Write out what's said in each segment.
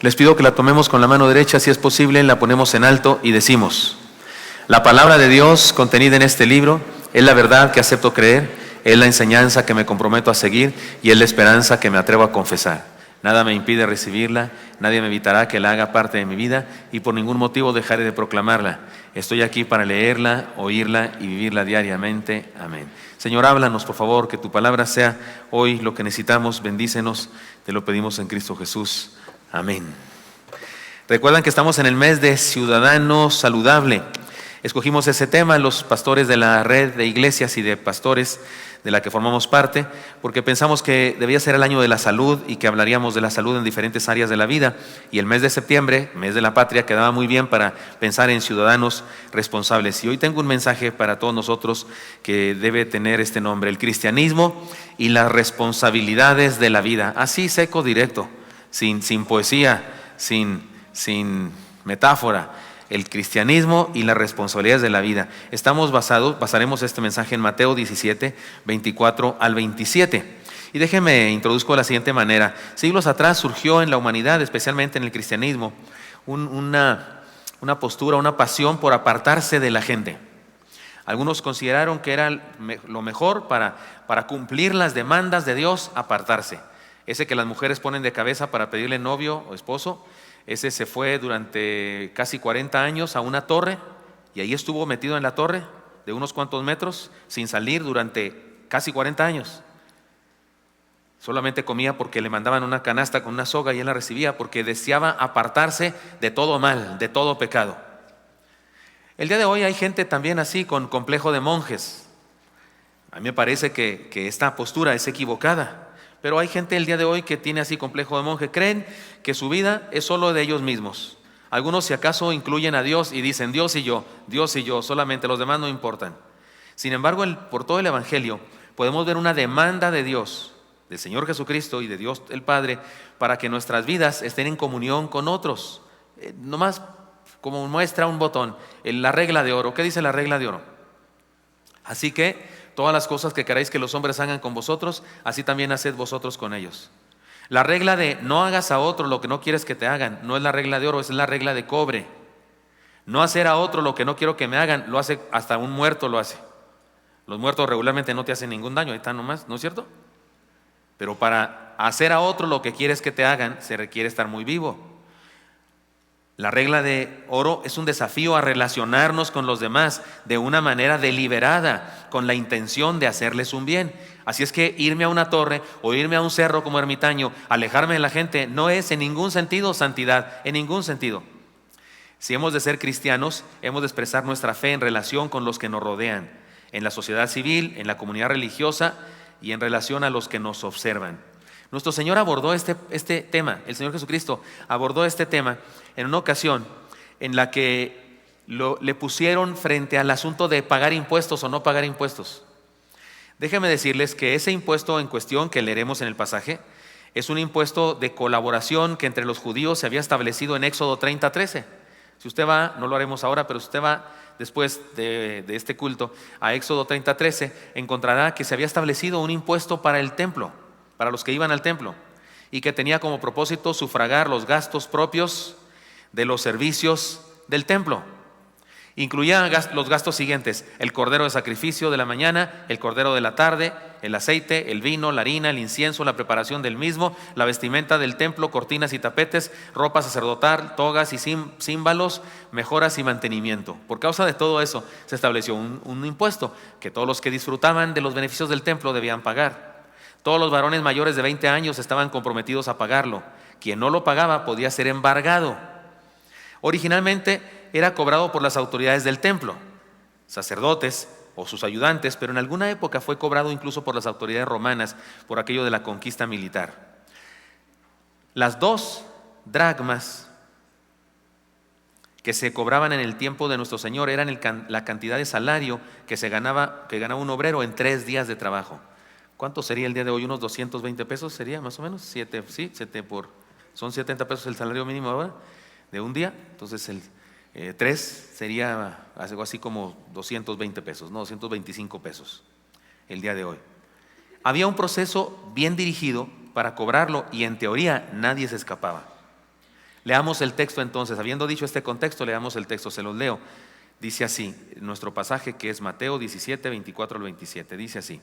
Les pido que la tomemos con la mano derecha, si es posible, la ponemos en alto y decimos: la palabra de Dios contenida en este libro es la verdad que acepto creer, es la enseñanza que me comprometo a seguir y es la esperanza que me atrevo a confesar. Nada me impide recibirla, nadie me evitará que la haga parte de mi vida y por ningún motivo dejaré de proclamarla. Estoy aquí para leerla, oírla y vivirla diariamente. Amén. Señor, háblanos, por favor, que tu palabra sea hoy lo que necesitamos. Bendícenos, te lo pedimos en Cristo Jesús. Amén. Recuerdan que estamos en el mes de Ciudadano Saludable. Escogimos ese tema los pastores de la red de iglesias y de pastores de la que formamos parte, porque pensamos que debía ser el año de la salud y que hablaríamos de la salud en diferentes áreas de la vida. Y el mes de septiembre, mes de la patria, quedaba muy bien para pensar en ciudadanos responsables. Y hoy tengo un mensaje para todos nosotros que debe tener este nombre: el cristianismo y las responsabilidades de la vida. Así, seco, directo, sin poesía, sin metáfora. El cristianismo y las responsabilidades de la vida. Basaremos este mensaje en Mateo 17, 24 al 27. Y déjenme introduzco de la siguiente manera. Siglos atrás surgió en la humanidad, especialmente en el cristianismo, una postura, una pasión por apartarse de la gente. Algunos consideraron que era lo mejor para cumplir las demandas de Dios, apartarse. Ese que las mujeres ponen de cabeza para pedirle novio o esposo, ese se fue durante casi 40 años a una torre y ahí estuvo metido en la torre de unos cuantos metros sin salir durante casi 40 años. Solamente comía porque le mandaban una canasta con una soga y él la recibía, porque deseaba apartarse de todo mal, de todo pecado. El día de hoy hay gente también así, con complejo de monjes. A mí me parece que esta postura es equivocada. Pero hay gente el día de hoy que tiene así complejo de monje. Creen que su vida es solo de ellos mismos. Algunos, si acaso, incluyen a Dios y dicen Dios y yo, solamente los demás no importan. Sin embargo, por todo el Evangelio podemos ver una demanda de Dios, del Señor Jesucristo y de Dios el Padre, para que nuestras vidas estén en comunión con otros. Nomás como muestra un botón, la regla de oro. ¿Qué dice la regla de oro? Así que todas las cosas que queráis que los hombres hagan con vosotros, así también haced vosotros con ellos. La regla de no hagas a otro lo que no quieres que te hagan, no es la regla de oro, es la regla de cobre. No hacer a otro lo que no quiero que me hagan, lo hace hasta un muerto lo hace. Los muertos regularmente no te hacen ningún daño, ahí están nomás, ¿no es cierto? Pero para hacer a otro lo que quieres que te hagan, se requiere estar muy vivo. La regla de oro es un desafío a relacionarnos con los demás de una manera deliberada, con la intención de hacerles un bien. Así es que irme a una torre o irme a un cerro como ermitaño, alejarme de la gente, no es en ningún sentido santidad, en ningún sentido. Si hemos de ser cristianos, hemos de expresar nuestra fe en relación con los que nos rodean, en la sociedad civil, en la comunidad religiosa y en relación a los que nos observan. Nuestro Señor abordó este tema, el Señor Jesucristo abordó este tema en una ocasión en la que le pusieron frente al asunto de pagar impuestos o no pagar impuestos. Déjenme decirles que ese impuesto en cuestión que leeremos en el pasaje es un impuesto de colaboración que entre los judíos se había establecido en Éxodo 30:13. Si usted va, no lo haremos ahora, pero si usted va después de este culto a Éxodo 30:13, encontrará que se había establecido un impuesto para el templo, para los que iban al templo, y que tenía como propósito sufragar los gastos propios de los servicios del templo. Incluía los gastos siguientes: el cordero de sacrificio de la mañana, el cordero de la tarde, el aceite, el vino, la harina, el incienso, la preparación del mismo, la vestimenta del templo, cortinas y tapetes, ropa sacerdotal, togas y címbalos, mejoras y mantenimiento. Por causa de todo eso se estableció un impuesto que todos los que disfrutaban de los beneficios del templo debían pagar. Todos los varones mayores de 20 años estaban comprometidos a pagarlo. Quien no lo pagaba podía ser embargado. Originalmente era cobrado por las autoridades del templo, sacerdotes o sus ayudantes, pero en alguna época fue cobrado incluso por las autoridades romanas por aquello de la conquista militar. Las 2 dracmas que se cobraban en el tiempo de nuestro Señor eran la cantidad de salario que ganaba un obrero en 3 días de trabajo. ¿Cuánto sería el día de hoy? ¿Unos 220 pesos sería más o menos? 7 son 70 pesos el salario mínimo ahora de un día. Entonces 3 sería algo así como 220 pesos, no, 225 pesos el día de hoy. Había un proceso bien dirigido para cobrarlo y en teoría nadie se escapaba. Leamos el texto entonces. Habiendo dicho este contexto, leamos el texto, se los leo. Dice así, nuestro pasaje que es Mateo 17, 24 al 27. Dice así: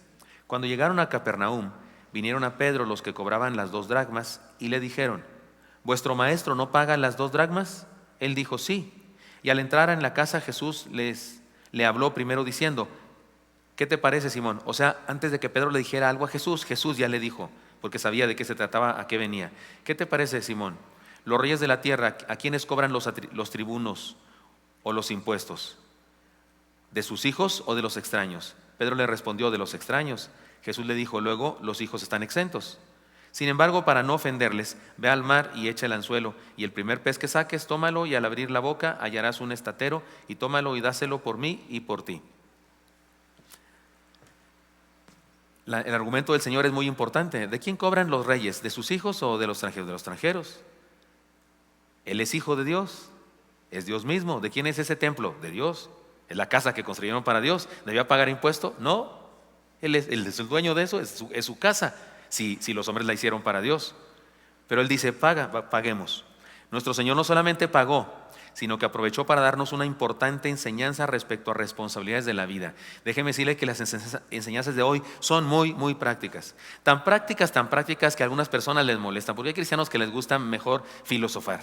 Cuando llegaron a Capernaum, vinieron a Pedro los que cobraban las 2 dracmas y le dijeron: ¿Vuestro maestro no paga las 2 dracmas? Él dijo: sí. Y al entrar en la casa, Jesús le habló primero diciendo: ¿qué te parece, Simón? O sea, antes de que Pedro le dijera algo a Jesús, Jesús ya le dijo, porque sabía de qué se trataba, a qué venía. ¿Qué te parece, Simón? Los reyes de la tierra, ¿a quiénes cobran los tribunos o los impuestos? ¿De sus hijos o de los extraños? Pedro le respondió: de los extraños. Jesús le dijo: luego los hijos están exentos. Sin embargo, para no ofenderles, ve al mar y echa el anzuelo, y el primer pez que saques, tómalo, y al abrir la boca hallarás un estatero, y tómalo y dáselo por mí y por ti. El argumento del Señor es muy importante. ¿De quién cobran los reyes? ¿De sus hijos o de los extranjeros? De los extranjeros. Él es hijo de Dios, es Dios mismo. ¿De quién es ese templo? De Dios. ¿Es la casa que construyeron para Dios? ¿Debía pagar impuesto? No. Él es el dueño de eso, es su casa, si los hombres la hicieron para Dios. Pero Él dice: paguemos. Nuestro Señor no solamente pagó, sino que aprovechó para darnos una importante enseñanza respecto a responsabilidades de la vida. Déjeme decirle que las enseñanzas de hoy son muy, muy prácticas. Tan prácticas que a algunas personas les molestan, porque hay cristianos que les gusta mejor filosofar.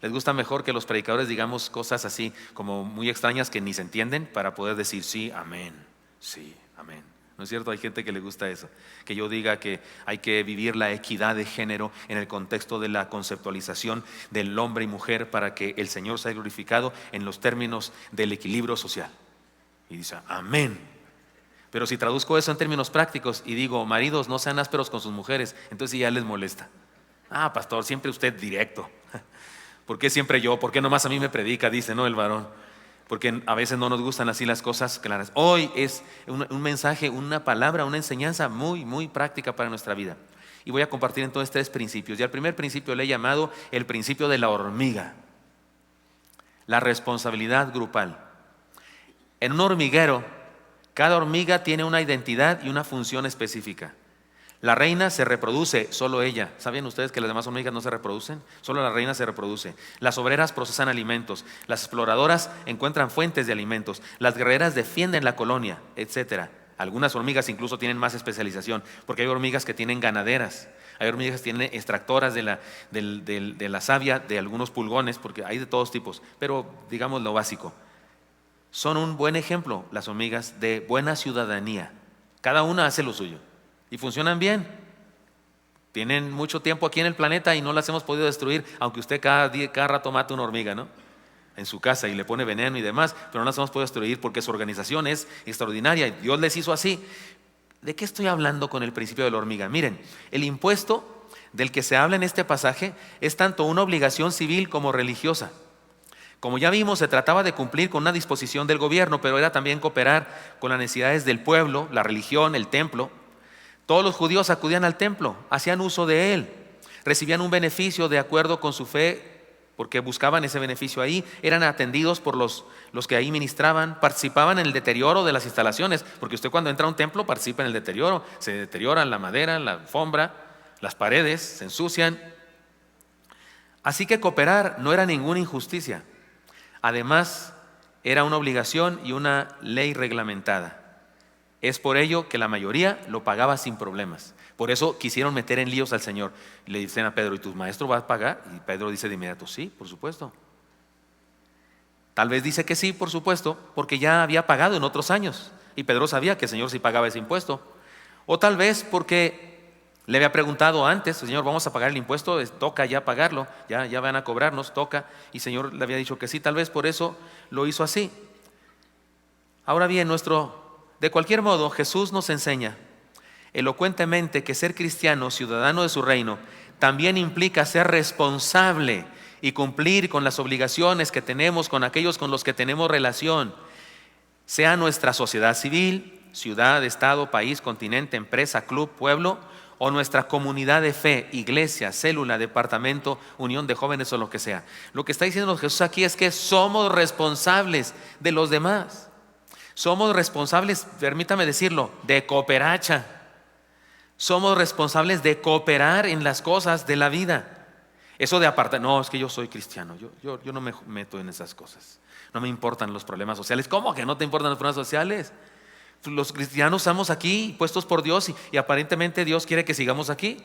Les gusta mejor que los predicadores digamos cosas así como muy extrañas que ni se entienden para poder decir sí, amén, sí, amén. ¿No es cierto? Hay gente que le gusta eso. Que yo diga que hay que vivir la equidad de género en el contexto de la conceptualización del hombre y mujer para que el Señor sea glorificado en los términos del equilibrio social. Y dice amén. Pero si traduzco eso en términos prácticos y digo: maridos, no sean ásperos con sus mujeres, entonces ya les molesta. Ah, pastor, siempre usted directo. ¿Por qué siempre yo? ¿Por qué nomás a mí me predica? Dice, ¿no? El varón. Porque a veces no nos gustan así las cosas claras. Hoy es un mensaje, una palabra, una enseñanza muy, muy práctica para nuestra vida. Y voy a compartir entonces 3 principios. Y al primer principio le he llamado el principio de la hormiga. La responsabilidad grupal. En un hormiguero, cada hormiga tiene una identidad y una función específica. La reina se reproduce, solo ella. ¿Sabían ustedes que las demás hormigas no se reproducen? Solo la reina se reproduce. Las obreras procesan alimentos. Las exploradoras encuentran fuentes de alimentos. Las guerreras defienden la colonia, etc. Algunas hormigas incluso tienen más especialización, porque hay hormigas que tienen ganaderas. Hay hormigas que tienen extractoras de la savia de algunos pulgones, porque hay de todos tipos. Pero digamos lo básico. Son un buen ejemplo las hormigas de buena ciudadanía. Cada una hace lo suyo. Y funcionan bien. Tienen mucho tiempo aquí en el planeta y no las hemos podido destruir, aunque usted cada rato mata una hormiga, ¿no? En su casa y le pone veneno y demás, pero no las hemos podido destruir porque su organización es extraordinaria y Dios les hizo así. ¿De qué estoy hablando con el principio de la hormiga? Miren, el impuesto del que se habla en este pasaje es tanto una obligación civil como religiosa. Como ya vimos, se trataba de cumplir con una disposición del gobierno, pero era también cooperar con las necesidades del pueblo, la religión, el templo. Todos los judíos acudían al templo, hacían uso de él, recibían un beneficio de acuerdo con su fe, porque buscaban ese beneficio ahí, eran atendidos por los que ahí ministraban, participaban en el deterioro de las instalaciones, porque usted cuando entra a un templo participa en el deterioro, se deterioran la madera, la alfombra, las paredes, se ensucian. Así que cooperar no era ninguna injusticia, además era una obligación y una ley reglamentada. Es por ello que la mayoría lo pagaba sin problemas. Por eso quisieron meter en líos al Señor. Le dicen a Pedro: ¿y tu maestro va a pagar? Y Pedro dice de inmediato: sí, por supuesto. Tal vez dice que sí, por supuesto, porque ya había pagado en otros años. Y Pedro sabía que el Señor sí pagaba ese impuesto. O tal vez porque le había preguntado antes: Señor, ¿vamos a pagar el impuesto? Toca ya pagarlo, ya van a cobrarnos, toca. Y el Señor le había dicho que sí, tal vez por eso lo hizo así. Ahora bien, de cualquier modo, Jesús nos enseña elocuentemente que ser cristiano, ciudadano de su reino, también implica ser responsable y cumplir con las obligaciones que tenemos con aquellos con los que tenemos relación, sea nuestra sociedad civil, ciudad, estado, país, continente, empresa, club, pueblo, o nuestra comunidad de fe, iglesia, célula, departamento, unión de jóvenes o lo que sea. Lo que está diciendo Jesús aquí es que somos responsables de los demás. Somos responsables, permítame decirlo, de cooperacha. Somos responsables de cooperar en las cosas de la vida. Eso de apartar, no, es que yo soy cristiano, yo no me meto en esas cosas. No me importan los problemas sociales. ¿Cómo que no te importan los problemas sociales? Los cristianos estamos aquí puestos por Dios y aparentemente Dios quiere que sigamos aquí.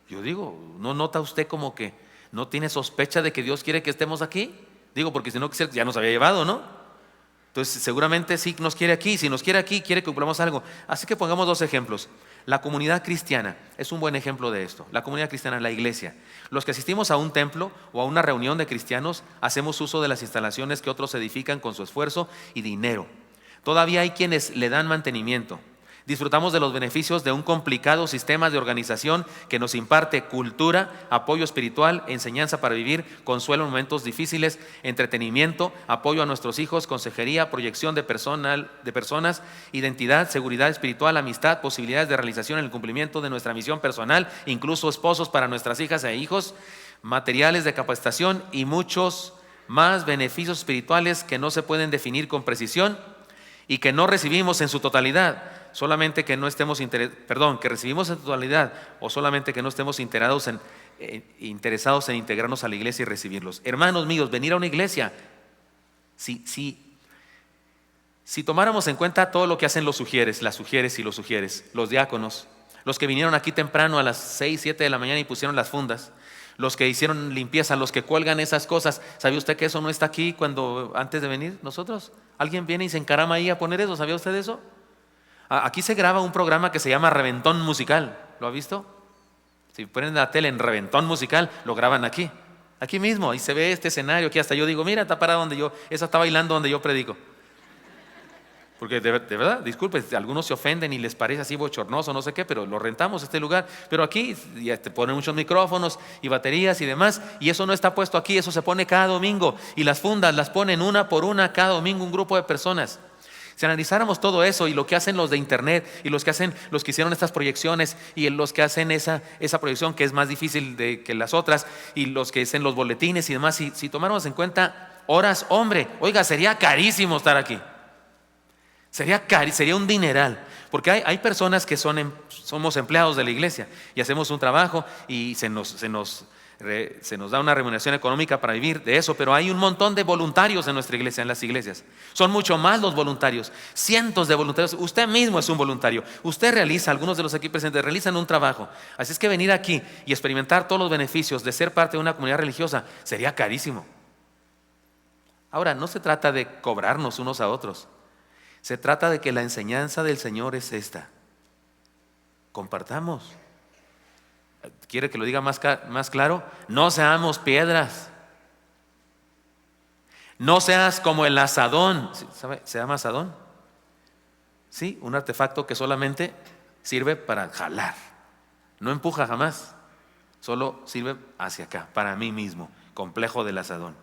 Yo digo, ¿no nota usted como que no tiene sospecha de que Dios quiere que estemos aquí? Digo, porque si no ya nos había llevado, ¿no? Entonces seguramente sí nos quiere aquí. Si nos quiere aquí, quiere que cumplamos algo. Así que pongamos dos ejemplos. La comunidad cristiana es un buen ejemplo de esto. La comunidad cristiana, la iglesia. Los que asistimos a un templo o a una reunión de cristianos, hacemos uso de las instalaciones que otros edifican con su esfuerzo y dinero. Todavía hay quienes le dan mantenimiento. Disfrutamos de los beneficios de un complicado sistema de organización que nos imparte cultura, apoyo espiritual, enseñanza para vivir, consuelo en momentos difíciles, entretenimiento, apoyo a nuestros hijos, consejería, proyección de personas, identidad, seguridad espiritual, amistad, posibilidades de realización en el cumplimiento de nuestra misión personal, incluso esposos para nuestras hijas e hijos, materiales de capacitación y muchos más beneficios espirituales que no se pueden definir con precisión y que no recibimos en su totalidad. Solamente que no estemos que recibimos en totalidad o solamente que no estemos interesados en integrarnos a la iglesia y recibirlos. Hermanos míos, venir a una iglesia, si tomáramos en cuenta todo lo que hacen las sugieres, los diáconos, los que vinieron aquí temprano a las 6, 7 de la mañana y pusieron las fundas, los que hicieron limpieza, los que cuelgan esas cosas, ¿sabía usted que eso no está aquí antes de venir nosotros? ¿Alguien viene y se encarama ahí a poner eso? ¿Sabía usted eso? Aquí se graba un programa que se llama Reventón Musical. ¿Lo ha visto? Si ponen la tele en Reventón Musical, lo graban aquí mismo, y se ve este escenario que hasta yo digo, mira, está parado esa está bailando donde yo predico. Porque de verdad, disculpe, algunos se ofenden y les parece así bochornoso, no sé qué, pero lo rentamos este lugar. Pero aquí ya te ponen muchos micrófonos y baterías y demás, y eso no está puesto aquí, eso se pone cada domingo. Y las fundas las ponen una por una cada domingo un grupo de personas. Si analizáramos todo eso y lo que hacen los de internet y los que hicieron estas proyecciones y los que hacen esa proyección que es más difícil que las otras y los que hacen los boletines y demás, si tomáramos en cuenta horas, hombre, oiga, sería carísimo estar aquí. Sería un dineral, porque hay personas que somos empleados de la iglesia y hacemos un trabajo y se nos da una remuneración económica para vivir de eso, pero hay un montón de voluntarios en nuestra iglesia, en las iglesias. Son mucho más los voluntarios, cientos de voluntarios. Usted mismo es un voluntario. Algunos de los aquí presentes realizan un trabajo. Así es que venir aquí y experimentar todos los beneficios de ser parte de una comunidad religiosa sería carísimo. Ahora, no se trata de cobrarnos unos a otros. Se trata de que la enseñanza del Señor es esta. Compartamos. ¿Quiere que lo diga más claro? No seamos piedras. No seas como el azadón. ¿Sabe? ¿Se llama azadón? Sí, un artefacto que solamente sirve para jalar. No empuja jamás. Solo sirve hacia acá, para mí mismo. Complejo del azadón.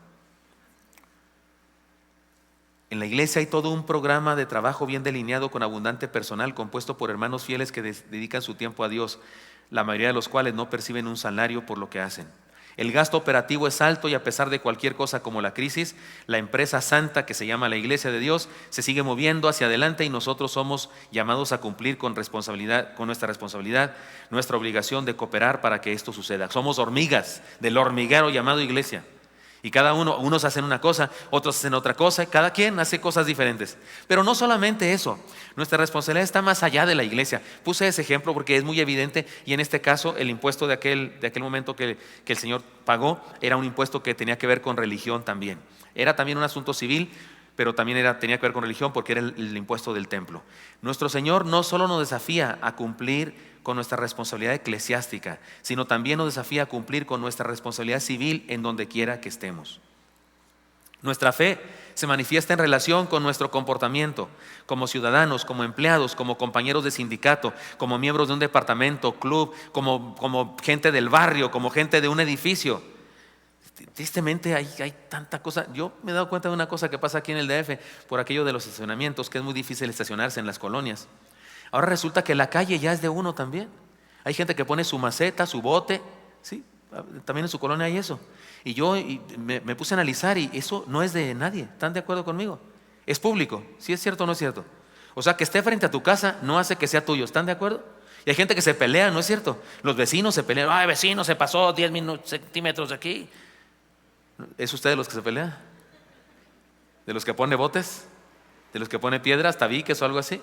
En la iglesia hay todo un programa de trabajo bien delineado con abundante personal compuesto por hermanos fieles que dedican su tiempo a Dios, la mayoría de los cuales no perciben un salario por lo que hacen. El gasto operativo es alto y a pesar de cualquier cosa como la crisis, la empresa santa que se llama la Iglesia de Dios se sigue moviendo hacia adelante y nosotros somos llamados a cumplir con nuestra responsabilidad, nuestra obligación de cooperar para que esto suceda. Somos hormigas del hormiguero llamado iglesia. Y unos hacen una cosa, otros hacen otra cosa, cada quien hace cosas diferentes. Pero no solamente eso, nuestra responsabilidad está más allá de la iglesia. Puse ese ejemplo porque es muy evidente y en este caso el impuesto de aquel momento que el Señor pagó era un impuesto que tenía que ver con religión también. Era también un asunto civil, pero también tenía que ver con religión porque era el impuesto del templo. Nuestro Señor no solo nos desafía a cumplir con nuestra responsabilidad eclesiástica, sino también nos desafía a cumplir con nuestra responsabilidad civil en donde quiera que estemos. Nuestra fe se manifiesta en relación con nuestro comportamiento como ciudadanos, como empleados, como compañeros de sindicato, como miembros de un departamento, club, como gente del barrio, como gente de un edificio. Tristemente hay tanta cosa. Yo me he dado cuenta de una cosa que pasa aquí en el DF por aquello de los estacionamientos, que es muy difícil estacionarse en las colonias. Ahora resulta que la calle ya es de uno también. Hay gente que pone su maceta, su bote, ¿sí? También en su colonia hay eso. Y yo me puse a analizar y eso no es de nadie. ¿Están de acuerdo conmigo? Es público. ¿Sí es cierto o no es cierto? O sea, que esté frente a tu casa no hace que sea tuyo. ¿Están de acuerdo? Y hay gente que se pelea, ¿no es cierto? Los vecinos se pelean. Ay, vecino, se pasó 10 centímetros de aquí. ¿Es usted de los que se pelea? ¿De los que pone botes? ¿De los que pone piedras, tabiques o algo así?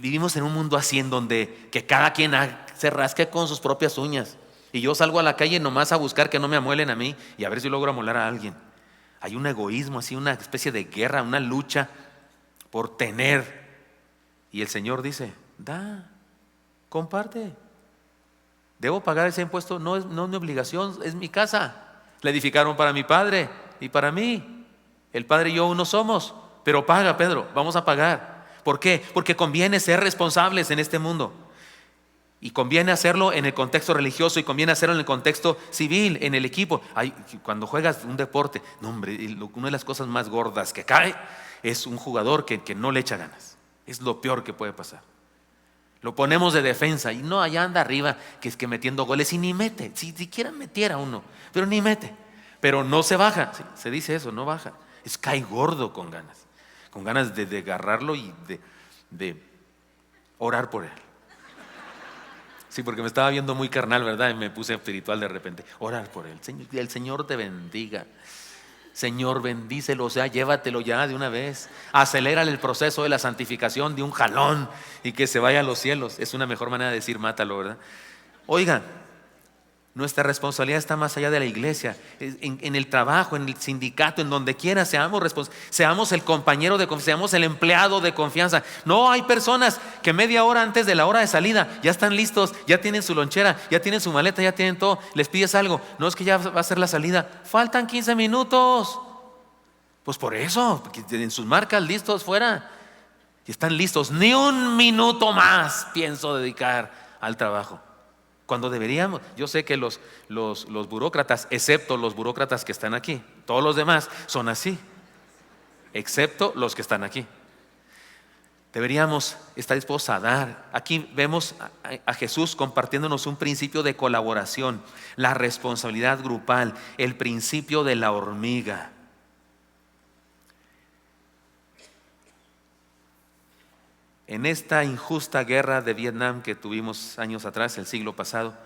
Vivimos en un mundo así en donde que cada quien se rasque con sus propias uñas. Y yo salgo a la calle nomás a buscar que no me amuelen a mí y a ver si logro amolar a alguien. Hay un egoísmo así, una especie de guerra, una lucha por tener. Y el Señor dice, da, comparte. ¿Debo pagar ese impuesto? No es mi obligación, es mi casa. La edificaron para mi padre y para mí. El padre y yo uno somos. Pero paga, Pedro, vamos a pagar. ¿Por qué? Porque conviene ser responsables en este mundo. Y conviene hacerlo en el contexto religioso y conviene hacerlo en el contexto civil, en el equipo. Cuando juegas un deporte, no hombre, una de las cosas más gordas que cae es un jugador que no le echa ganas. Es lo peor que puede pasar. Lo ponemos de defensa y no, allá anda arriba, que es que metiendo goles y ni mete. Si siquiera metiera uno, pero ni mete. Pero no se baja, se dice eso, no baja. Cae gordo con ganas de agarrarlo y de orar por él. Sí, porque me estaba viendo muy carnal, ¿verdad? Y me puse espiritual de repente. Orar por él. El Señor te bendiga. Señor, bendícelo, o sea, llévatelo ya de una vez. Acelérale el proceso de la santificación de un jalón y que se vaya a los cielos. Es una mejor manera de decir mátalo, ¿verdad? Oigan, nuestra responsabilidad está más allá de la iglesia, en el trabajo, en el sindicato, en donde quiera, seamos el compañero de confianza, seamos el empleado de confianza. No, hay personas que media hora antes de la hora de salida ya están listos, ya tienen su lonchera, ya tienen su maleta, ya tienen todo. Les pides algo, no es que ya va a ser la salida, faltan 15 minutos. Pues por eso, en sus marcas listos fuera, y están listos. Ni un minuto más pienso dedicar al trabajo. Cuando deberíamos, yo sé que los burócratas, excepto los burócratas que están aquí, todos los demás son así, excepto los que están aquí. Deberíamos estar dispuestos a dar. Aquí vemos a Jesús compartiéndonos un principio de colaboración, la responsabilidad grupal, el principio de la hormiga. En esta injusta guerra de Vietnam que tuvimos años atrás, el siglo pasado,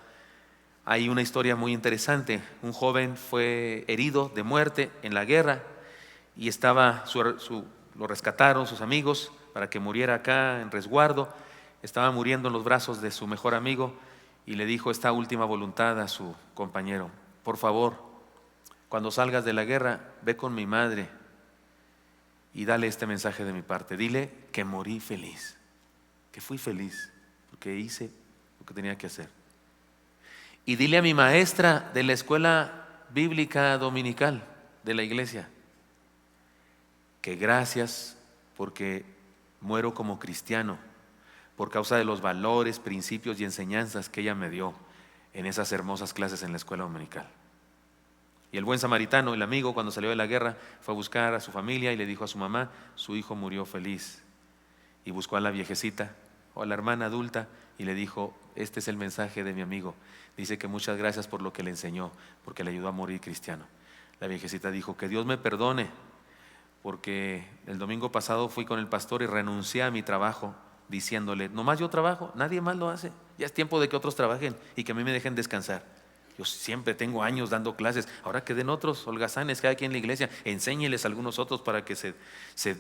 hay una historia muy interesante. Un joven fue herido de muerte en la guerra y lo rescataron sus amigos para que muriera acá en resguardo. Estaba muriendo en los brazos de su mejor amigo y le dijo esta última voluntad a su compañero: por favor, cuando salgas de la guerra, ve con mi madre y dale este mensaje de mi parte. Dile que morí feliz, que fui feliz porque hice lo que tenía que hacer. Y dile a mi maestra de la escuela bíblica dominical de la iglesia que gracias porque muero como cristiano por causa de los valores, principios y enseñanzas que ella me dio en esas hermosas clases en la escuela dominical. Y el buen samaritano, el amigo, cuando salió de la guerra, fue a buscar a su familia y le dijo a su mamá: su hijo murió feliz. Y buscó a la viejecita o a la hermana adulta y le dijo: este es el mensaje de mi amigo. Dice que muchas gracias por lo que le enseñó, porque le ayudó a morir cristiano. La viejecita dijo: que Dios me perdone, porque el domingo pasado fui con el pastor y renuncié a mi trabajo diciéndole: nomás yo trabajo, nadie más lo hace. Ya es tiempo de que otros trabajen y que a mí me dejen descansar. Yo siempre tengo años dando clases, ahora que den otros holgazanes cada quien en la iglesia, enséñeles a algunos otros para que se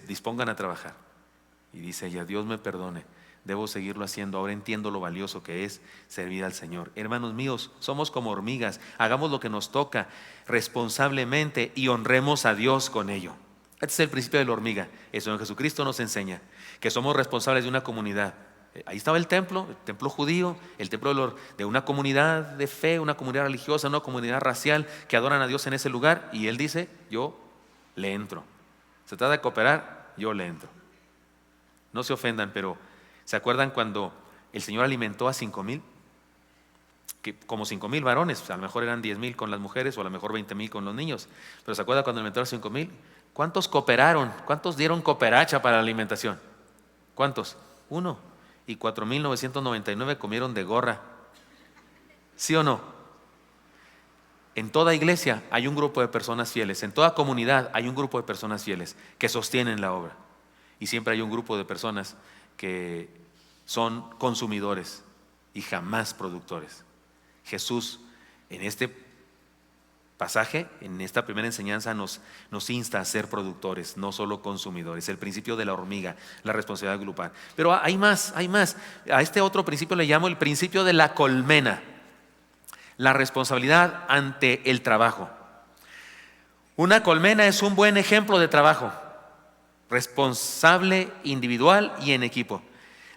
dispongan a trabajar. Y dice ella: Dios me perdone, debo seguirlo haciendo, ahora entiendo lo valioso que es servir al Señor. Hermanos míos, somos como hormigas, hagamos lo que nos toca responsablemente y honremos a Dios con ello. Este es el principio de la hormiga. Eso en Jesucristo nos enseña, que somos responsables de una comunidad. Ahí estaba el templo judío, el templo de una comunidad de fe, una comunidad religiosa, una comunidad racial que adoran a Dios en ese lugar. Y Él dice: yo le entro. Se trata de cooperar, yo le entro. No se ofendan, pero ¿se acuerdan cuando el Señor alimentó a 5,000? Que como 5,000 varones, a lo mejor eran 10,000 con las mujeres o a lo mejor 20,000 con los niños. Pero ¿se acuerdan cuando alimentó a 5,000? ¿Cuántos cooperaron? ¿Cuántos dieron cooperacha para la alimentación? ¿Cuántos? 1. Y 4,999 comieron de gorra. ¿Sí o no? En toda iglesia hay un grupo de personas fieles, en toda comunidad hay un grupo de personas fieles que sostienen la obra. Y siempre hay un grupo de personas que son consumidores y jamás productores. Jesús en este pasaje, en esta primera enseñanza, nos insta a ser productores, no solo consumidores. El principio de la hormiga, la responsabilidad grupal. Pero hay más. A este otro principio le llamo el principio de la colmena, la responsabilidad ante el trabajo. Una colmena es un buen ejemplo de trabajo, responsable, individual y en equipo.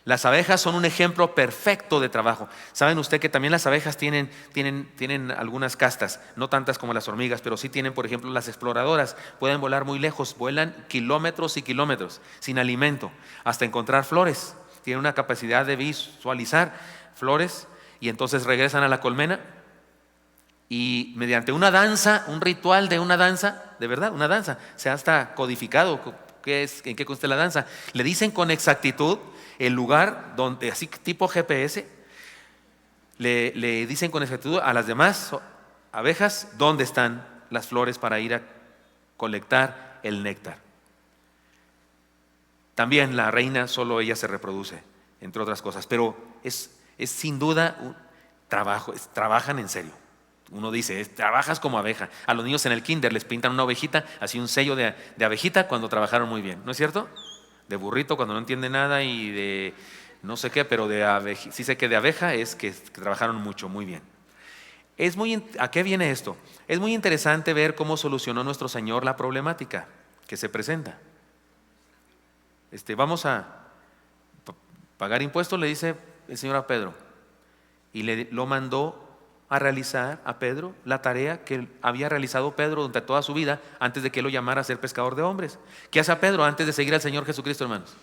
Las abejas son un ejemplo perfecto de trabajo. ¿Saben usted que también las abejas tienen algunas castas? No tantas como las hormigas, pero sí tienen, por ejemplo, las exploradoras. Pueden volar muy lejos, vuelan kilómetros y kilómetros sin alimento, hasta encontrar flores. Tienen una capacidad de visualizar flores y entonces regresan a la colmena y mediante una danza, un ritual de una danza, de verdad, una danza, se ha hasta codificado en qué consta la danza. Le dicen con exactitud el lugar donde, así tipo GPS, le dicen con exactitud a las demás abejas dónde están las flores para ir a colectar el néctar. También la reina, solo ella se reproduce, entre otras cosas, pero es sin duda un trabajo, trabajan en serio. Uno dice, trabajas como abeja. A los niños en el kinder les pintan una ovejita, así un sello de abejita cuando trabajaron muy bien, ¿no es cierto? De burrito cuando no entiende nada y de no sé qué, pero de abeja, sí sé que de abeja es que trabajaron mucho, muy bien. ¿A qué viene esto? Es muy interesante ver cómo solucionó nuestro Señor la problemática que se presenta. Vamos a pagar impuestos, le dice el Señor a Pedro, y lo mandó a realizar a Pedro la tarea que había realizado Pedro durante toda su vida antes de que él lo llamara a ser pescador de hombres. ¿Qué hacía Pedro antes de seguir al Señor Jesucristo, hermanos?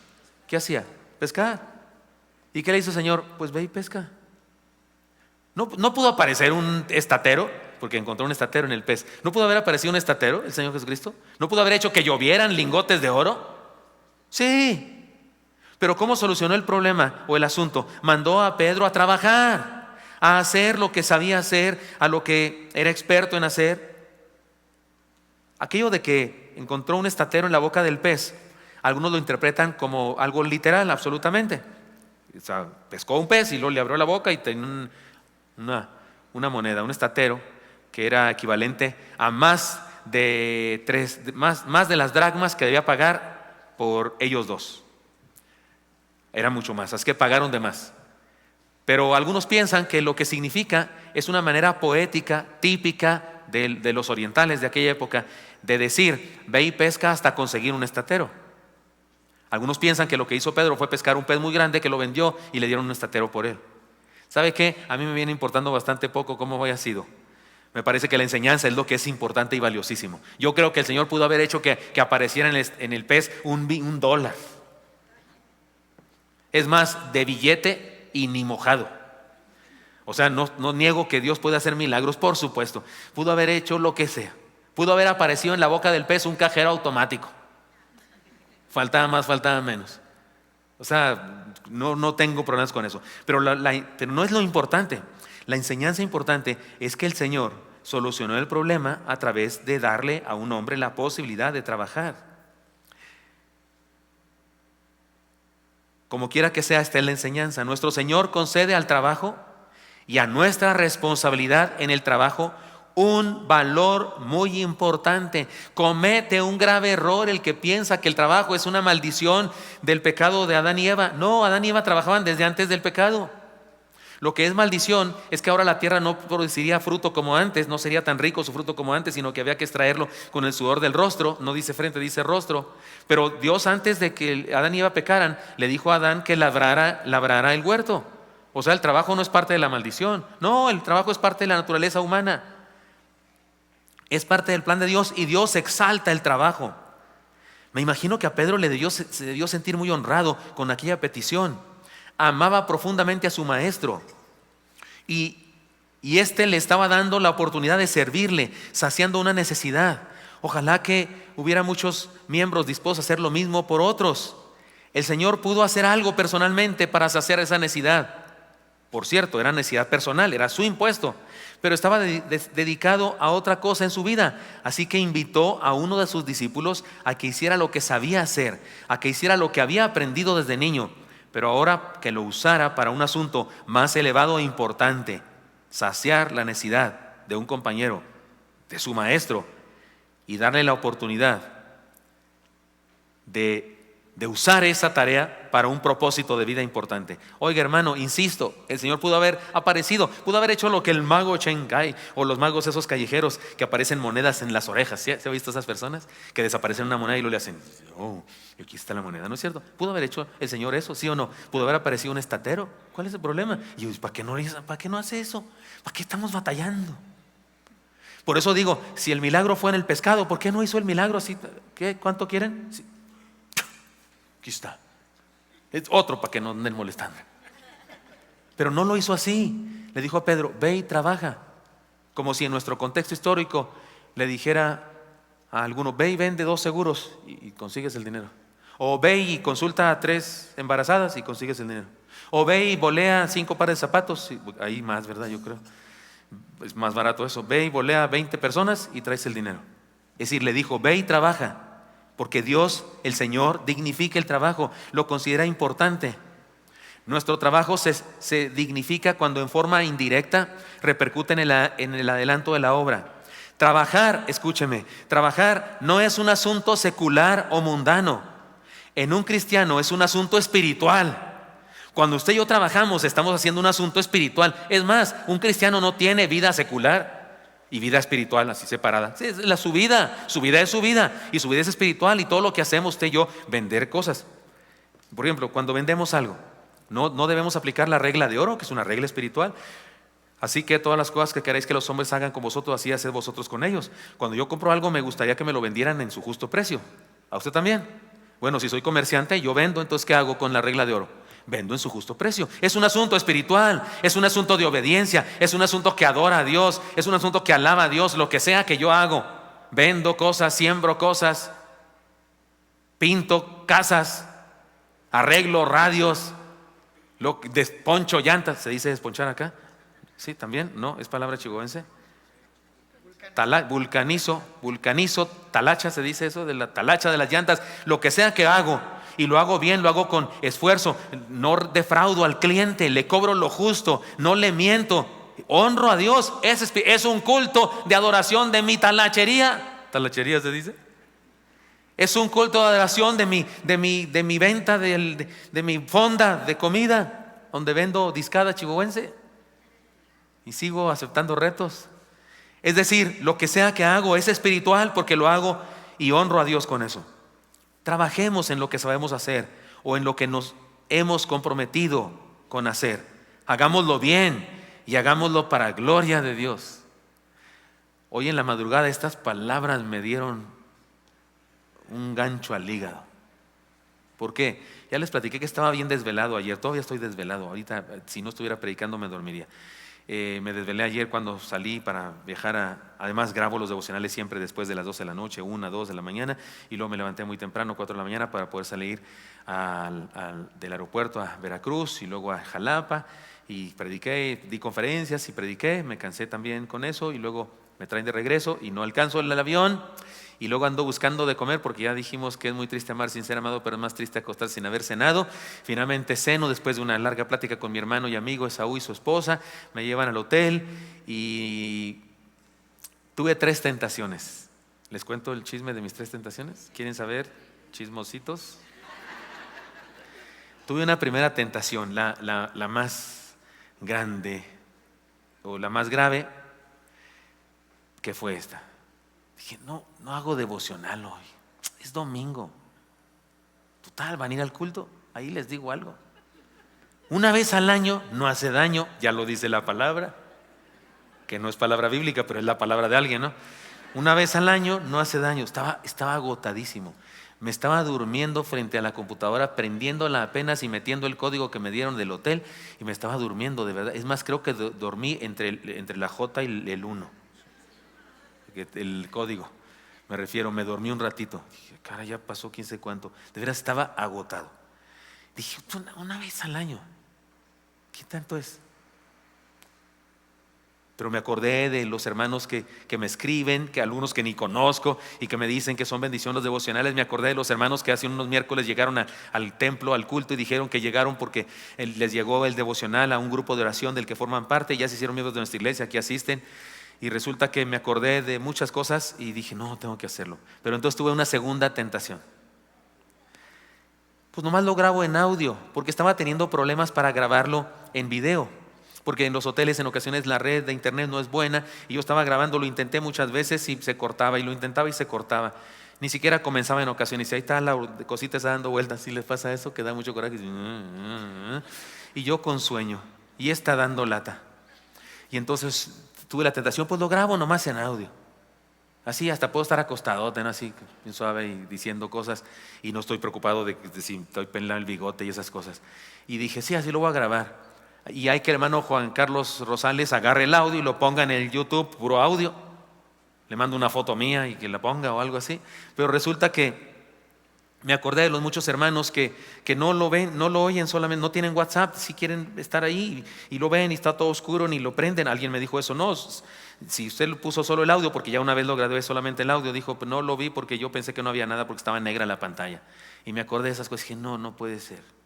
¿Qué hacía? Pescar. ¿Y qué le hizo el Señor? Pues ve y pesca. No pudo aparecer un estatero, porque encontró un estatero en el pez. ¿No pudo haber aparecido un estatero, el Señor Jesucristo? ¿No pudo haber hecho que llovieran lingotes de oro? Sí. Pero ¿cómo solucionó el problema o el asunto? Mandó a Pedro a trabajar, a hacer lo que sabía hacer, a lo que era experto en hacer. Aquello de que encontró un estatero en la boca del pez, algunos lo interpretan como algo literal, absolutamente. O sea, pescó un pez y luego le abrió la boca y tenía una moneda, un estatero, que era equivalente a más de las dracmas que debía pagar por ellos dos. Era mucho más, así que pagaron de más. Pero algunos piensan que lo que significa es una manera poética típica de los orientales de aquella época de decir, ve y pesca hasta conseguir un estatero. Algunos piensan que lo que hizo Pedro fue pescar un pez muy grande que lo vendió y le dieron un estatero por él. ¿Sabe qué? A mí me viene importando bastante poco cómo haya sido. Me parece que la enseñanza es lo que es importante y valiosísimo. Yo creo que el Señor pudo haber hecho que apareciera en el pez un dólar. Es más, de billete y ni mojado. O sea, no niego que Dios puede hacer milagros, por supuesto. Pudo haber hecho lo que sea. Pudo haber aparecido en la boca del pez un cajero automático. Faltaba más, faltaba menos. O sea, no tengo problemas con eso. Pero no es lo importante. La enseñanza importante es que el Señor solucionó el problema a través de darle a un hombre la posibilidad de trabajar. Como quiera que sea, esta es la enseñanza. Nuestro Señor concede al trabajo y a nuestra responsabilidad en el trabajo un valor muy importante. Comete un grave error el que piensa que el trabajo es una maldición del pecado de Adán y Eva. No, Adán y Eva trabajaban desde antes del pecado. Lo que es maldición es que ahora la tierra no produciría fruto como antes, no sería tan rico su fruto como antes, sino que había que extraerlo con el sudor del rostro. No dice frente, dice rostro. Pero Dios, antes de que Adán y Eva pecaran, le dijo a Adán que labrara el huerto. O sea, el trabajo no es parte de la maldición. No, el trabajo es parte de la naturaleza humana. Es parte del plan de Dios y Dios exalta el trabajo. Me imagino que a Pedro se debió sentir muy honrado con aquella petición. Amaba profundamente a su maestro y éste le estaba dando la oportunidad de servirle, saciando una necesidad. Ojalá que hubiera muchos miembros dispuestos a hacer lo mismo por otros. El Señor pudo hacer algo personalmente para saciar esa necesidad. Por cierto, era necesidad personal, era su impuesto, pero estaba dedicado a otra cosa en su vida. Así que invitó a uno de sus discípulos a que hiciera lo que sabía hacer, a que hiciera lo que había aprendido desde niño. pero ahora que lo usara para un asunto más elevado e importante, saciar la necesidad de un compañero, de su maestro, y darle la oportunidad de usar esa tarea para un propósito de vida importante. Oiga, hermano, insisto, el Señor pudo haber aparecido, pudo haber hecho lo que el mago Chen Kai o los magos esos callejeros que aparecen monedas en las orejas. ¿Se ha visto esas personas que desaparecen una moneda y lo le hacen? Oh, aquí está la moneda, ¿no es cierto? ¿Pudo haber hecho el Señor eso, sí o no? ¿Pudo haber aparecido un estatero? ¿Cuál es el problema? Y yo, ¿para qué no hace eso? ¿Para qué estamos batallando? Por eso digo, si el milagro fue en el pescado, ¿por qué no hizo el milagro así? ¿Qué? ¿Cuánto quieren? Sí. Aquí está. Es otro para que no anden molestando. Pero no lo hizo así. Le dijo a Pedro, ve y trabaja. Como si en nuestro contexto histórico le dijera a alguno, ve y vende 2 seguros y consigues el dinero. O ve y consulta a 3 embarazadas y consigues el dinero. O ve y volea 5 pares de zapatos. Ahí más, ¿verdad? Yo creo. Es más barato eso. Ve y volea 20 personas y traes el dinero. Es decir, le dijo, ve y trabaja. Porque Dios, el Señor, dignifica el trabajo, lo considera importante. Nuestro trabajo se dignifica cuando en forma indirecta repercute en el adelanto de la obra. Trabajar, escúcheme, trabajar no es un asunto secular o mundano. En un cristiano es un asunto espiritual. Cuando usted y yo trabajamos, estamos haciendo un asunto espiritual. Es más, un cristiano no tiene vida secular y vida espiritual así separada. Sí, su vida es su vida y su vida es espiritual, y todo lo que hacemos usted y yo, vender cosas. Por ejemplo, cuando vendemos algo, no debemos aplicar la regla de oro, que es una regla espiritual. Así que todas las cosas que queráis que los hombres hagan con vosotros, así haced vosotros con ellos. Cuando yo compro algo, me gustaría que me lo vendieran en su justo precio. ¿A usted también? Bueno, si soy comerciante y yo vendo, entonces ¿qué hago con la regla de oro? Vendo en su justo precio. Es un asunto espiritual, es un asunto de obediencia, es un asunto que adora a Dios, es un asunto que alaba a Dios. Lo que sea que yo hago, vendo cosas, siembro cosas, pinto casas, arreglo radios, desponcho llantas. ¿Se dice desponchar acá? Sí, también, ¿no? ¿Es palabra chihuahuense? Vulcanizo, talacha, se dice eso, de la talacha de las llantas. Lo que sea que hago, y lo hago bien, lo hago con esfuerzo, no defraudo al cliente, le cobro lo justo, no le miento, honro a Dios. Es un culto de adoración de mi talachería. ¿Talachería se dice? Es un culto de adoración de mi venta, de mi fonda de comida, donde vendo discada chihuahuense y sigo aceptando retos. Es decir, lo que sea que hago es espiritual porque lo hago y honro a Dios con eso. Trabajemos en lo que sabemos hacer o en lo que nos hemos comprometido con hacer. Hagámoslo bien y hagámoslo para gloria de Dios. Hoy en la madrugada estas palabras me dieron un gancho al hígado. ¿Por qué? Ya les platiqué que estaba bien desvelado ayer. Todavía estoy desvelado. Ahorita, si no estuviera predicando, me dormiría. Me desvelé ayer cuando salí para viajar además grabo los devocionales siempre después de las 12 de la noche, 1, 2 de la mañana, y luego me levanté muy temprano, 4 de la mañana, para poder salir del aeropuerto a Veracruz y luego a Jalapa, y prediqué, di conferencias y prediqué. Me cansé también con eso y luego me traen de regreso y no alcanzo el avión. Y luego ando buscando de comer, porque ya dijimos que es muy triste amar sin ser amado, pero es más triste acostarse sin haber cenado. Finalmente ceno después de una larga plática con mi hermano y amigo Esaú y su esposa. Me llevan al hotel y tuve 3 tentaciones. ¿Les cuento el chisme de mis 3 tentaciones? ¿Quieren saber? Chismositos. Tuve una primera tentación, la más grande o la más grave, que fue esta. Dije, no hago devocional hoy, es domingo. Total, van a ir al culto. Ahí les digo algo. Una vez al año no hace daño, ya lo dice la palabra, que no es palabra bíblica, pero es la palabra de alguien, ¿no? Una vez al año no hace daño. Estaba agotadísimo. Me estaba durmiendo frente a la computadora, prendiéndola apenas y metiendo el código que me dieron del hotel, y me estaba durmiendo de verdad. Es más, creo que dormí entre la J y el 1. El código, me refiero, me dormí un ratito. Dije, cara, ya pasó quién sé cuánto. De veras estaba agotado. Dije, una vez al año, ¿qué tanto es? Pero me acordé de los hermanos que me escriben, que algunos que ni conozco y que me dicen que son bendición los devocionales. Me acordé de los hermanos que hace unos miércoles llegaron al templo, al culto, y dijeron que llegaron porque les llegó el devocional a un grupo de oración del que forman parte. Ya se hicieron miembros de nuestra iglesia, aquí asisten. Y resulta que me acordé de muchas cosas y dije, no, tengo que hacerlo. Pero entonces tuve una segunda tentación. Pues nomás lo grabo en audio, porque estaba teniendo problemas para grabarlo en video. Porque en los hoteles en ocasiones la red de internet no es buena, y yo estaba grabando, lo intenté muchas veces y se cortaba, y lo intentaba y se cortaba. Ni siquiera comenzaba en ocasiones, y ahí está la cosita está dando vueltas. Si les pasa eso, que da mucho coraje, y yo con sueño, y está dando lata. Y entonces tuve la tentación, pues lo grabo nomás en audio. Así hasta puedo estar acostado, así bien suave y diciendo cosas, y no estoy preocupado de si estoy pelando el bigote y esas cosas. Y dije, sí, así lo voy a grabar. Y hay que el hermano Juan Carlos Rosales agarre el audio y lo ponga en el YouTube, puro audio. Le mando una foto mía y que la ponga o algo así. Pero resulta que me acordé de los muchos hermanos que no lo ven, no lo oyen solamente, no tienen WhatsApp, si quieren estar ahí y lo ven y está todo oscuro, ni lo prenden. Alguien me dijo eso, no, si usted lo puso solo el audio, porque ya una vez lo grabé solamente el audio, dijo, pues no lo vi porque yo pensé que no había nada porque estaba negra la pantalla. Y me acordé de esas cosas y dije, no puede ser.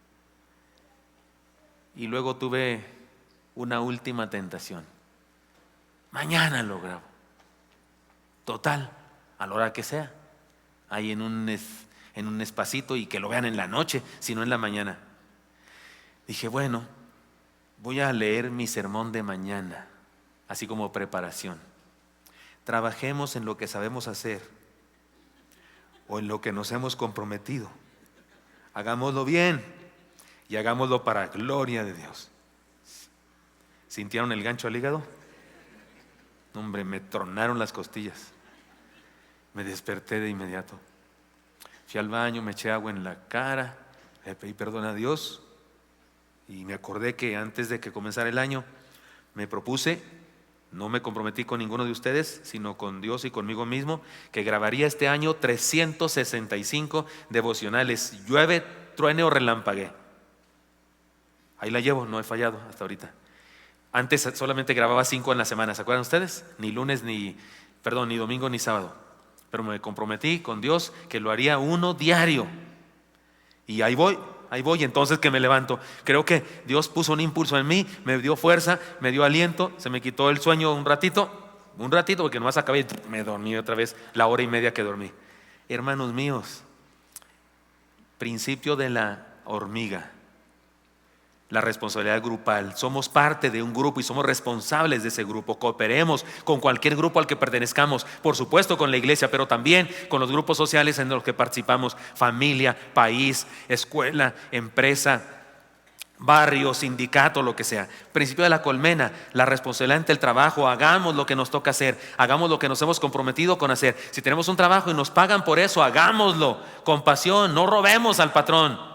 Y luego tuve una última tentación. Mañana lo grabo. Total, a la hora que sea. Ahí en un espacito, y que lo vean en la noche, si no en la mañana. Dije, bueno, voy a leer mi sermón de mañana, así como preparación. Trabajemos en lo que sabemos hacer o en lo que nos hemos comprometido. Hagámoslo bien y hagámoslo para gloria de Dios. ¿Sintieron el gancho al hígado? Hombre, me tronaron las costillas. Me desperté de inmediato. Fui al baño, me eché agua en la cara, le pedí perdón a Dios, y me acordé que antes de que comenzara el año me propuse, no me comprometí con ninguno de ustedes, sino con Dios y conmigo mismo, que grabaría este año 365 devocionales, llueve, truene o relampaguee. Ahí la llevo, no he fallado hasta ahorita. Antes solamente grababa 5 en la semana, ¿se acuerdan ustedes? Ni lunes, ni domingo, ni sábado. Pero me comprometí con Dios que lo haría uno diario. Y ahí voy, entonces que me levanto. Creo que Dios puso un impulso en mí, me dio fuerza, me dio aliento, se me quitó el sueño un ratito, porque nomás acabé y me dormí otra vez la hora y media que dormí. Hermanos míos, principio de la hormiga. La responsabilidad grupal. Somos parte de un grupo y somos responsables de ese grupo. Cooperemos con cualquier grupo al que pertenezcamos, por supuesto con la iglesia, pero también con los grupos sociales en los que participamos: familia, país, escuela, empresa, barrio, sindicato, lo que sea. Principio de la colmena, la responsabilidad ante el trabajo. Hagamos lo que nos toca hacer, hagamos lo que nos hemos comprometido con hacer. Si tenemos un trabajo y nos pagan por eso, hagámoslo con pasión, no robemos al patrón.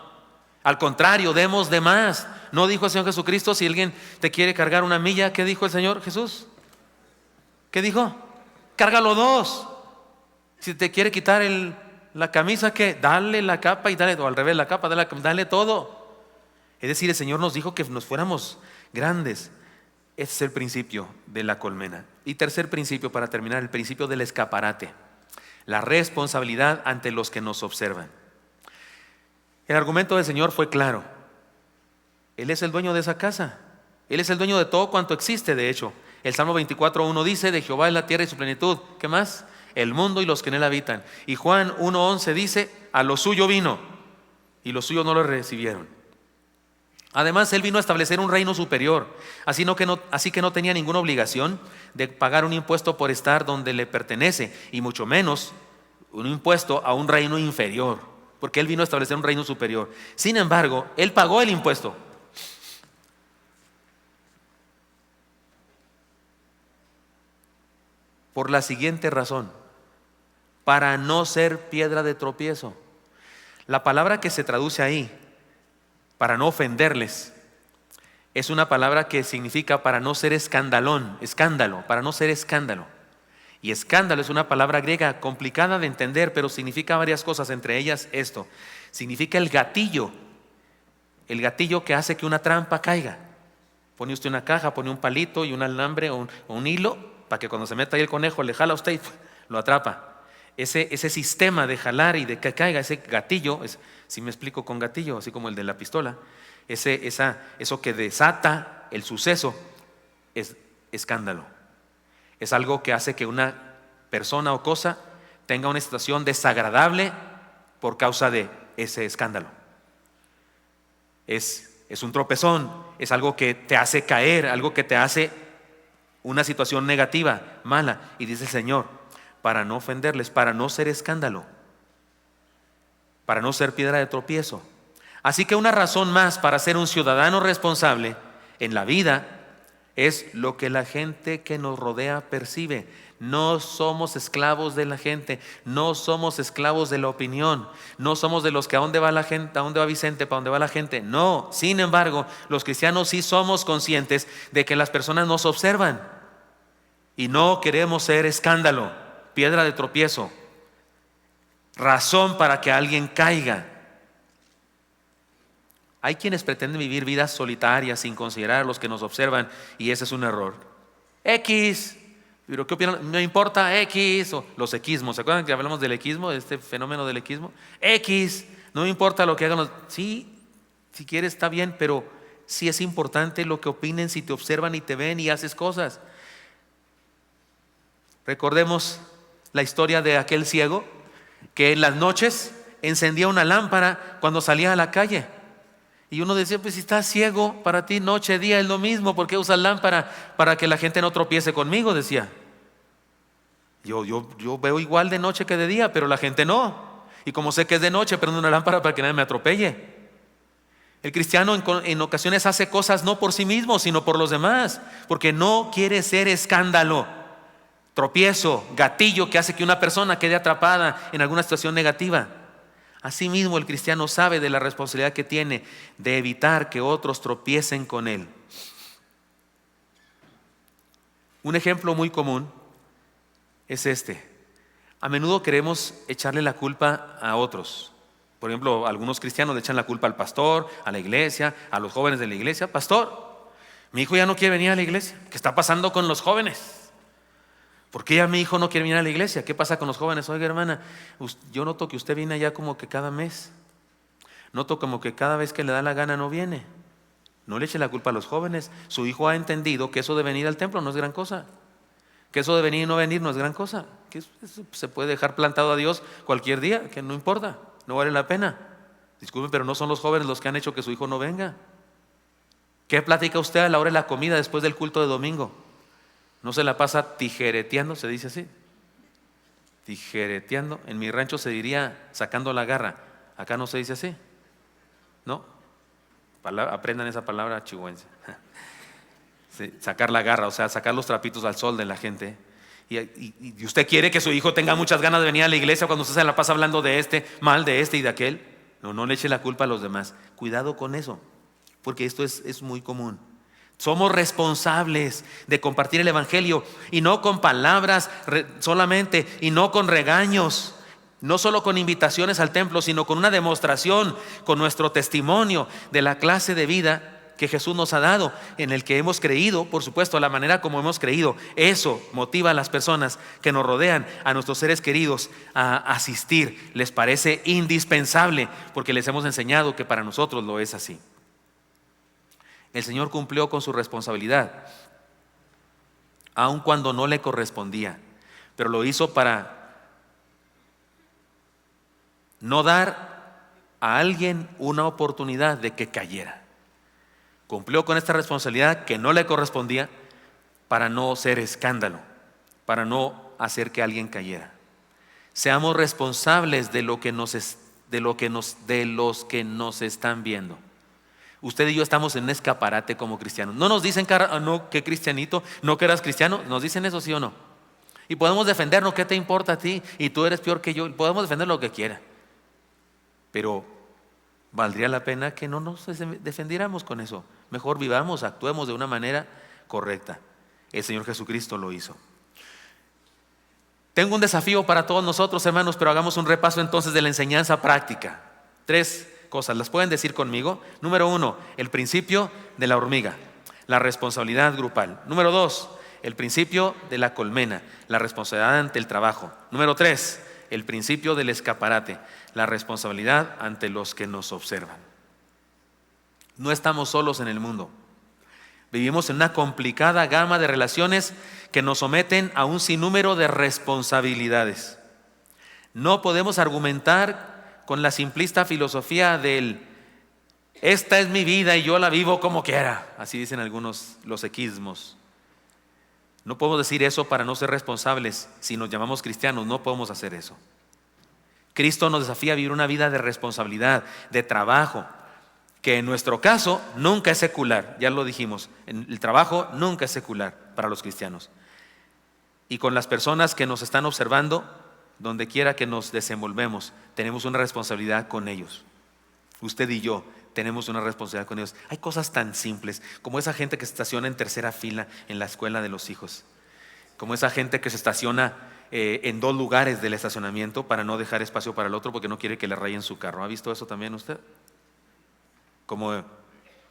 Al contrario, demos de más. ¿No dijo el Señor Jesucristo, si alguien te quiere cargar una milla, qué dijo el Señor Jesús? ¿Qué dijo? Cárgalo 2. Si te quiere quitar la camisa, ¿qué? Dale la capa y dale, o al revés, la capa, dale todo. Es decir, el Señor nos dijo que nos fuéramos grandes. Ese es el principio de la colmena. Y tercer principio, para terminar, el principio del escaparate. La responsabilidad ante los que nos observan. El argumento del Señor fue claro. Él es el dueño de esa casa. Él es el dueño de todo cuanto existe, de hecho. El Salmo 24:1 dice, de Jehová es la tierra y su plenitud. ¿Qué más? El mundo y los que en él habitan. Y Juan 1:11 dice, a lo suyo vino y los suyos no lo recibieron. Además, él vino a establecer un reino superior. Así que no tenía ninguna obligación de pagar un impuesto por estar donde le pertenece, y mucho menos un impuesto a un reino inferior, porque él vino a establecer un reino superior. Sin embargo, él pagó el impuesto. Por la siguiente razón: para no ser piedra de tropiezo. La palabra que se traduce ahí, para no ofenderles, es una palabra que significa para no ser escándalo, para no ser escándalo. Y escándalo es una palabra griega complicada de entender, pero significa varias cosas, entre ellas esto. Significa el gatillo que hace que una trampa caiga. Pone usted una caja, pone un palito y un alambre o un hilo para que cuando se meta ahí el conejo le jala a usted y lo atrapa. Ese sistema de jalar y de que caiga, ese gatillo, si me explico con gatillo, así como el de la pistola, eso que desata el suceso es escándalo. Es algo que hace que una persona o cosa tenga una situación desagradable por causa de ese escándalo. Es un tropezón, es algo que te hace caer, algo que te hace una situación negativa, mala. Y dice el Señor, para no ofenderles, para no ser escándalo, para no ser piedra de tropiezo. Así que una razón más para ser un ciudadano responsable en la vida es lo que la gente que nos rodea percibe. No somos esclavos de la gente, no somos esclavos de la opinión, no somos de los que a dónde va la gente, a dónde va Vicente, para dónde va la gente. No, sin embargo, los cristianos sí somos conscientes de que las personas nos observan y no queremos ser escándalo, piedra de tropiezo, razón para que alguien caiga. Hay quienes pretenden vivir vidas solitarias sin considerar a los que nos observan, y ese es un error. X, pero ¿qué opinan? No importa, X, o los equismos. ¿Se acuerdan que hablamos del equismo, de este fenómeno del equismo? X, no importa lo que hagan los... Sí, si quieres está bien, pero sí es importante lo que opinen si te observan y te ven y haces cosas. Recordemos la historia de aquel ciego que en las noches encendía una lámpara cuando salía a la calle. Y uno decía, pues si estás ciego, para ti noche, día es lo mismo, ¿por qué usas lámpara? Para que la gente no tropiece conmigo, decía. Yo veo igual de noche que de día, pero la gente no. Y como sé que es de noche, prendo una lámpara para que nadie me atropelle. El cristiano en ocasiones hace cosas no por sí mismo, sino por los demás, porque no quiere ser escándalo, tropiezo, gatillo que hace que una persona quede atrapada en alguna situación negativa. Asimismo, el cristiano sabe de la responsabilidad que tiene de evitar que otros tropiecen con él. Un ejemplo muy común es este. A menudo queremos echarle la culpa a otros. Por ejemplo, algunos cristianos le echan la culpa al pastor, a la iglesia, a los jóvenes de la iglesia. Pastor, mi hijo ya no quiere venir a la iglesia. ¿Qué está pasando con los jóvenes? ¿Por qué ya mi hijo no quiere venir a la iglesia? ¿Qué pasa con los jóvenes? Oiga, hermana, yo noto que usted viene allá como que cada mes. Noto como que cada vez que le da la gana no viene. No le eche la culpa a los jóvenes. Su hijo ha entendido que eso de venir al templo no es gran cosa. Que eso de venir y no venir no es gran cosa. Que eso se puede dejar plantado a Dios cualquier día, que no importa, no vale la pena. Disculpen, pero no son los jóvenes los que han hecho que su hijo no venga. ¿Qué platica usted a la hora de la comida después del culto de domingo? ¿No se la pasa tijereteando? Se dice así. Tijereteando. En mi rancho se diría sacando la garra. Acá no se dice así. ¿No? Aprendan esa palabra chihuense. Sí, sacar la garra, o sea, sacar los trapitos al sol de la gente. Y usted quiere que su hijo tenga muchas ganas de venir a la iglesia cuando usted se la pasa hablando de este, mal de este y de aquel. No le eche la culpa a los demás. Cuidado con eso, porque esto es muy común. Somos responsables de compartir el evangelio, y no con palabras solamente, y no con regaños, no solo con invitaciones al templo, sino con una demostración, con nuestro testimonio de la clase de vida que Jesús nos ha dado, en el que hemos creído, por supuesto, la manera como hemos creído. Eso motiva a las personas que nos rodean, a nuestros seres queridos, a asistir. Les parece indispensable porque les hemos enseñado que para nosotros lo es así. El Señor cumplió con su responsabilidad, aun cuando no le correspondía, pero lo hizo para no dar a alguien una oportunidad de que cayera. Cumplió con esta responsabilidad que no le correspondía para no ser escándalo, para no hacer que alguien cayera. Seamos responsables de los que nos están viendo. Usted y yo estamos en un escaparate como cristianos. No nos dicen no, qué cristianito, no que eras cristiano. Nos dicen eso, sí o no. Y podemos defendernos, ¿qué te importa a ti? Y tú eres peor que yo. Podemos defender lo que quiera. Pero valdría la pena que no nos defendiéramos con eso. Mejor vivamos, actuemos de una manera correcta. El Señor Jesucristo lo hizo. Tengo un desafío para todos nosotros, hermanos, pero hagamos un repaso entonces de la enseñanza práctica. 3 cosas, ¿las pueden decir conmigo? Número 1, el principio de la hormiga. la responsabilidad grupal. Número 2, el principio de la colmena, la responsabilidad ante el trabajo. Número 3, el principio del escaparate, la responsabilidad ante los que nos observan. No estamos solos en el mundo. Vivimos en una complicada gama de relaciones que nos someten a un sinnúmero de responsabilidades. No podemos argumentar con la simplista filosofía del esta es mi vida y yo la vivo como quiera. Así dicen algunos los equismos. No podemos decir eso para no ser responsables. Si nos llamamos cristianos, no podemos hacer eso. Cristo nos desafía a vivir una vida de responsabilidad, de trabajo, que en nuestro caso nunca es secular. Ya lo dijimos, el trabajo nunca es secular para los cristianos. Y con las personas que nos están observando, donde quiera que nos desenvolvemos, tenemos una responsabilidad con ellos. Usted y yo tenemos una responsabilidad con ellos. Hay cosas tan simples como esa gente que se estaciona en tercera fila en la escuela de los hijos, como esa gente que se estaciona en 2 lugares del estacionamiento para no dejar espacio para el otro porque no quiere que le rayen su carro. ¿Ha visto eso también usted?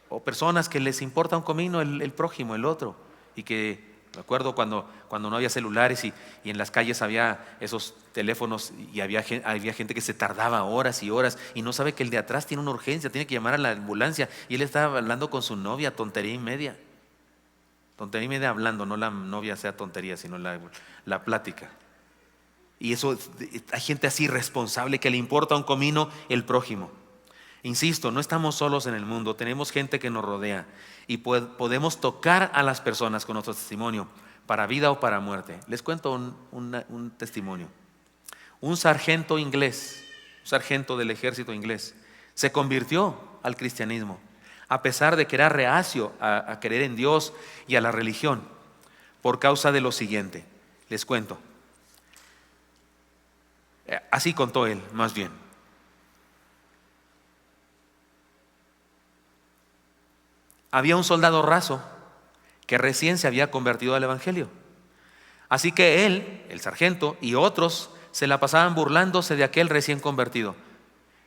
O personas que les importa un comino el prójimo, el otro, y que me acuerdo cuando no había celulares y en las calles había esos teléfonos y había gente que se tardaba horas y horas y no sabe que el de atrás tiene una urgencia, tiene que llamar a la ambulancia y él estaba hablando con su novia, tontería y media hablando, no la novia sea tontería, sino la plática. Y eso, hay gente así responsable que le importa un comino el prójimo. Insisto, no estamos solos en el mundo, tenemos gente que nos rodea y podemos tocar a las personas con nuestro testimonio, para vida o para muerte. Les cuento un testimonio. Un sargento inglés, un sargento del ejército inglés, se convirtió al cristianismo, a pesar de que era reacio a creer en Dios y a la religión, por causa de lo siguiente. Les cuento. Así contó él, más bien. Había un soldado raso que recién se había convertido al evangelio. Así que él, el sargento y otros se la pasaban burlándose de aquel recién convertido.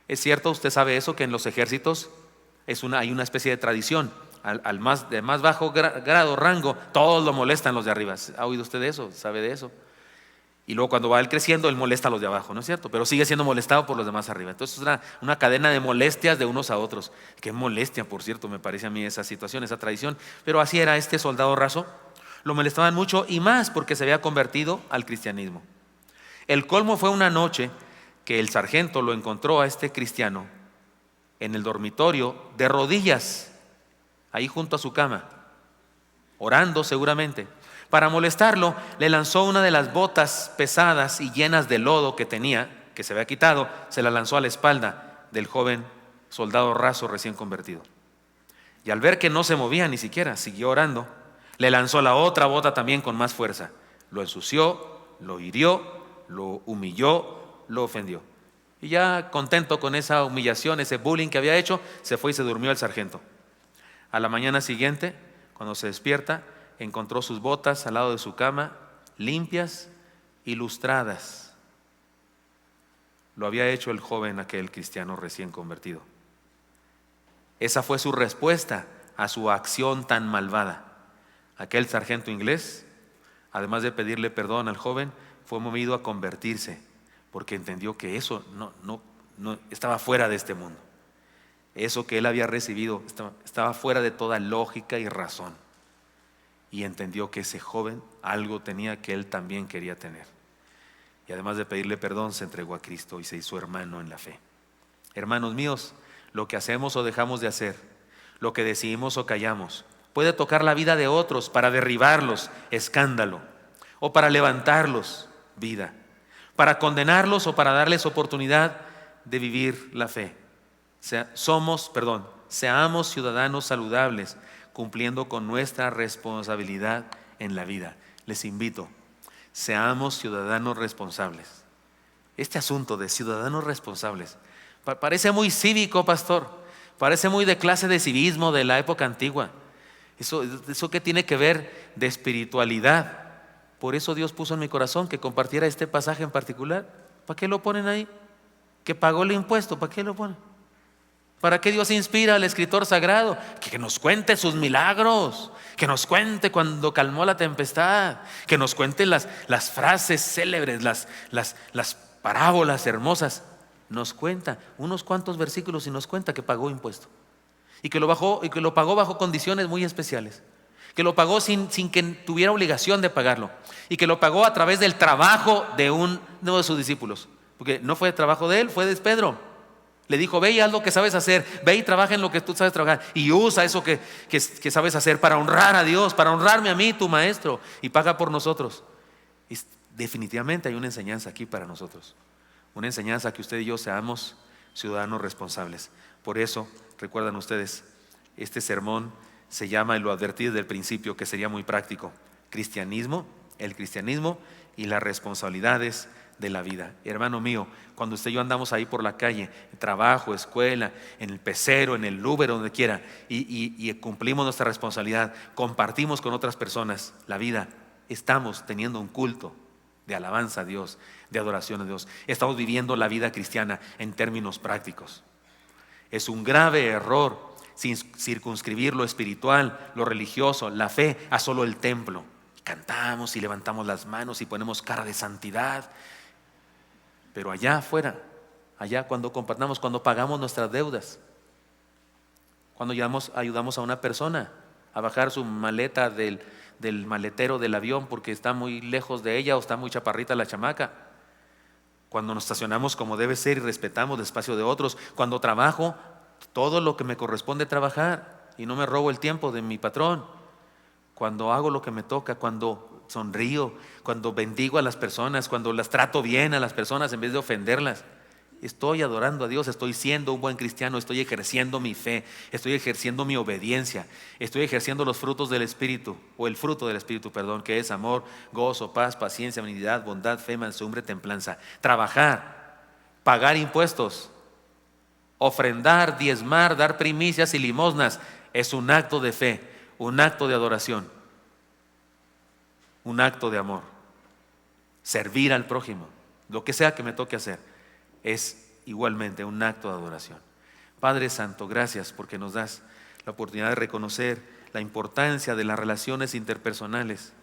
Es cierto, usted sabe eso, que en los ejércitos hay una especie de tradición. De más bajo grado, rango, todos lo molestan los de arriba. ¿Ha oído usted de eso? ¿Sabe de eso? Y luego cuando va él creciendo, él molesta a los de abajo, ¿no es cierto? Pero sigue siendo molestado por los demás arriba. Entonces es una cadena de molestias de unos a otros. Qué molestia, por cierto, me parece a mí esa situación, esa tradición. Pero así era este soldado raso. Lo molestaban mucho y más porque se había convertido al cristianismo. El colmo fue una noche que el sargento lo encontró a este cristiano en el dormitorio de rodillas, ahí junto a su cama, orando seguramente. Para molestarlo, le lanzó una de las botas pesadas y llenas de lodo que tenía, que se había quitado, se la lanzó a la espalda del joven soldado raso recién convertido. Y al ver que no se movía ni siquiera, siguió orando, le lanzó la otra bota también con más fuerza. Lo ensució, lo hirió, lo humilló, lo ofendió. Y ya contento con esa humillación, ese bullying que había hecho, se fue y se durmió el sargento. A la mañana siguiente, cuando se despierta, encontró sus botas al lado de su cama, limpias y lustradas. Lo había hecho el joven aquel cristiano recién convertido. Esa fue su respuesta a su acción tan malvada. Aquel sargento inglés, además de pedirle perdón al joven, fue movido a convertirse, porque entendió que eso no estaba fuera de este mundo. Eso que él había recibido estaba fuera de toda lógica y razón. Y entendió que ese joven algo tenía que él también quería tener. Y además de pedirle perdón, se entregó a Cristo y se hizo hermano en la fe. Hermanos míos, lo que hacemos o dejamos de hacer, lo que decidimos o callamos, puede tocar la vida de otros para derribarlos, escándalo, o para levantarlos, vida, para condenarlos o para darles oportunidad de vivir la fe. Seamos ciudadanos saludables, cumpliendo con nuestra responsabilidad en la vida. Les invito, seamos ciudadanos responsables. Este asunto de ciudadanos responsables parece muy cívico, pastor, parece muy de clase de civismo de la época antigua. Eso que tiene que ver de espiritualidad. Por eso Dios puso en mi corazón que compartiera este pasaje en particular. ¿Para qué lo ponen ahí? Que pagó el impuesto, ¿para qué lo ponen? ¿Para qué Dios inspira al escritor sagrado? Que nos cuente sus milagros, que nos cuente cuando calmó la tempestad, que nos cuente las frases célebres, las parábolas hermosas. Nos cuenta unos cuantos versículos y nos cuenta que pagó impuesto y que lo pagó bajo condiciones muy especiales, que lo pagó sin que tuviera obligación de pagarlo, y que lo pagó a través del trabajo de uno de sus discípulos, porque no fue trabajo de él, fue de Pedro. Le dijo: ve y haz lo que sabes hacer, ve y trabaja en lo que tú sabes trabajar, y usa eso que sabes hacer para honrar a Dios, para honrarme a mí, tu maestro, y paga por nosotros. Y definitivamente hay una enseñanza aquí para nosotros, una enseñanza que usted y yo seamos ciudadanos responsables. Por eso, recuerdan ustedes, este sermón se llama, y lo advertí desde el principio, que sería muy práctico: el cristianismo y las responsabilidades de la vida. Hermano mío, cuando usted y yo andamos ahí por la calle, en trabajo, escuela, en el pecero, en el Uber, donde quiera, y cumplimos nuestra responsabilidad, compartimos con otras personas la vida, estamos teniendo un culto de alabanza a Dios, de adoración a Dios. Estamos viviendo la vida cristiana en términos prácticos. Es un grave error sin circunscribir lo espiritual, lo religioso, la fe a solo el templo. Cantamos y levantamos las manos y ponemos cara de santidad, pero allá afuera, allá cuando compartamos, cuando pagamos nuestras deudas, cuando ayudamos a una persona a bajar su maleta del maletero del avión porque está muy lejos de ella o está muy chaparrita la chamaca, cuando nos estacionamos como debe ser y respetamos el espacio de otros, cuando trabajo todo lo que me corresponde trabajar y no me robo el tiempo de mi patrón, cuando hago lo que me toca, cuando sonrío, cuando bendigo a las personas, cuando las trato bien a las personas en vez de ofenderlas, estoy adorando a Dios, estoy siendo un buen cristiano, estoy ejerciendo mi fe, estoy ejerciendo mi obediencia, estoy ejerciendo los frutos del Espíritu, o el fruto del Espíritu, perdón, que es amor, gozo, paz, paciencia, benignidad, bondad, fe, mansedumbre, templanza. Trabajar, pagar impuestos, ofrendar, diezmar, dar primicias y limosnas es un acto de fe, un acto de adoración, un acto de amor. Servir al prójimo, lo que sea que me toque hacer, es igualmente un acto de adoración. Padre Santo, gracias porque nos das la oportunidad de reconocer la importancia de las relaciones interpersonales,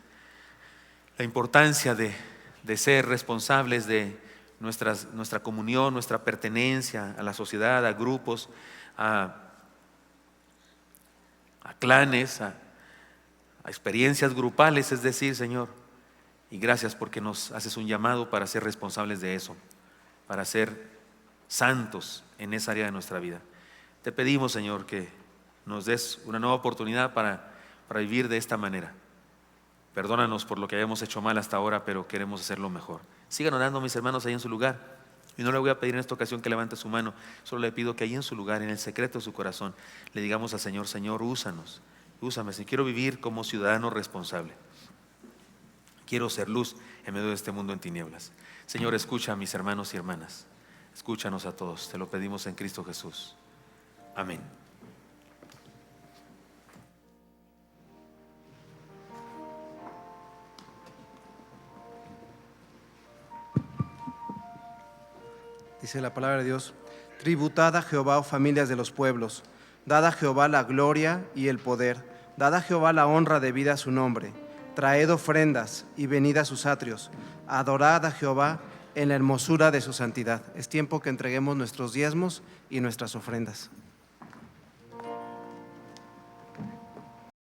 la importancia de ser responsables de nuestra comunión, nuestra pertenencia a la sociedad, a grupos, a clanes, a experiencias grupales, es decir, Señor. Y gracias porque nos haces un llamado para ser responsables de eso, para ser santos en esa área de nuestra vida. Te pedimos, Señor, que nos des una nueva oportunidad para vivir de esta manera. Perdónanos por lo que hayamos hecho mal hasta ahora, pero queremos hacerlo mejor. Sigan orando, mis hermanos, ahí en su lugar. Y no le voy a pedir en esta ocasión que levante su mano, solo le pido que ahí en su lugar, en el secreto de su corazón, le digamos al Señor: Señor, úsanos, úsame, si quiero vivir como ciudadano responsable. Quiero ser luz en medio de este mundo en tinieblas. Señor, escucha a mis hermanos y hermanas. Escúchanos a todos. Te lo pedimos en Cristo Jesús. Amén. Dice la palabra de Dios: tributad a Jehová, oh familias de los pueblos, dad a Jehová la gloria y el poder, dad a Jehová la honra debida a su nombre. Traed ofrendas y venid a sus atrios, adorad a Jehová en la hermosura de su santidad. Es tiempo que entreguemos nuestros diezmos y nuestras ofrendas.